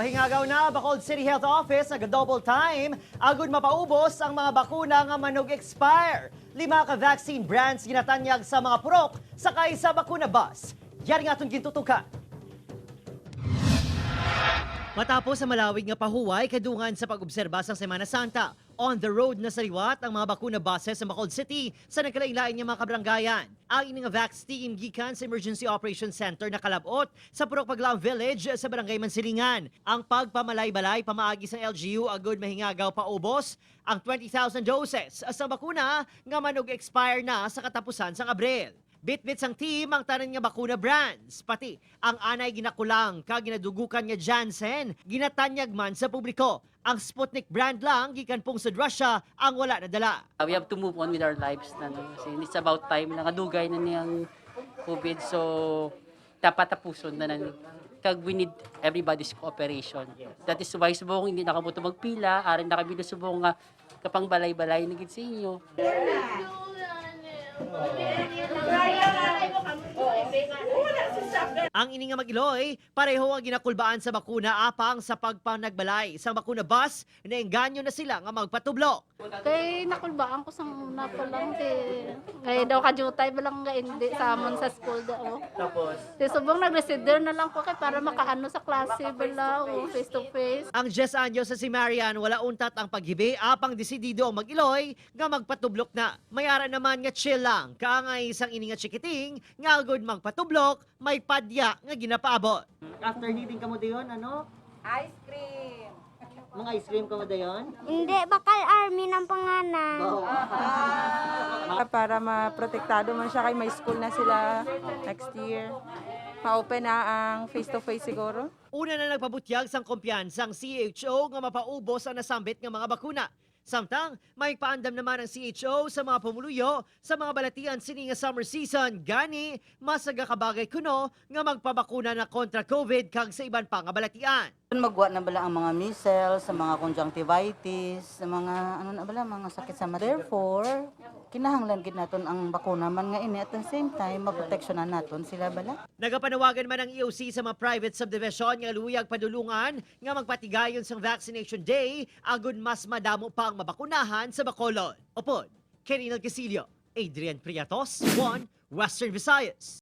Hingagaw na Bacolod City Health Office nag-double time agud mapaubos ang mga bakuna nga manog expire. 5 ka vaccine brands ginatanyag sa mga purok sakay sa bakuna bus. Yan nga itong gintutukan. Matapos sa malawig nga pahuway kadungan sa pag-obserba sa Semana Santa, on the road na sa liwat ang mga bakuna buses sa Bacolod City sa nagkalain-lain nga mga kabaranggayan. Ang ini nga vax team gikan sa Emergency Operations Center na kalabot sa Purok Paglaom Village sa Barangay Mansilingan. Ang pagpamalay-balay pamaagi sa LGU agud mahingagaw paubos ang 20,000 doses sa bakuna nga manog expire na sa katapusan sa Abril. Bitbit sang team ang tanan nga bakuna brands, pati ang anay ginakulang ka ginadugukan nga Janssen, ginatanyag man sa publiko. Ang Sputnik brand lang gikan pong sa Russia ang wala na dala. We have to move on with our lives na no. Kasi it's about time na kadugay na niyang COVID, so dapat tapuson na nan. Kag we need everybody's cooperation. That is why subong hindi nakabuto magpila, arin na kami subong nga kapang balay-balay na gid sa inyo. Ang ini nga mag-iloy, pareho ang ginakulbaan sa bakuna apang sa pagpanagbalay. Sa bakuna bus, naengganyo na sila nga magpatublo. Kay nakulbaan ko sa una pa lang kay daw kajutay ba lang nga hindi sa amon sa school daw. Tapos? Subong nag-resider na lang ko kay para makaano sa klase bala o face to face. Ang 10 anyos sa si Marian, wala untat ang paghibi apang desidido ang mag-iloy nga magpatublok na. Mayara naman nga chill lang, kaangay isang ini nga chikiting, nga agud magpatublok, may padya nga ginapaabot. After eating ka mo dayon, ano? Ice cream. Mga ice cream ka mo dayon? Hindi, bakal army ng panganan. Para maprotektado man siya kay may school na sila next year. Ma-open na ang face-to-face siguro. Una na nagpabutyag sang kumpiyansang CHO nga mapaubos ang nasambit nga mga bakuna. Samtang, may paandam naman ang CHO sa mga pumuluyo sa mga balatian sini nga summer season. Gani, masaga kabagay kuno nga magpabakuna na kontra COVID kag sa iban pa nga balatian. Magwa na bala ang mga measles, sa mga conjunctivitis, sa mga ano na bala mga sakit sa mata. Therefore, kinahanglan gid naton ang bakuna man nga ini at the same time maproteksyonan naton sila bala. Nagapanawagan man ang EOC sa mga private subdivision nga luyag padulungan nga magpatigayon sa Vaccination Day agud mas madamo pang mabakunahan sa Bacolod. Upod, Kerinal Casilio, Adrian Priatos, 1 Western Visayas.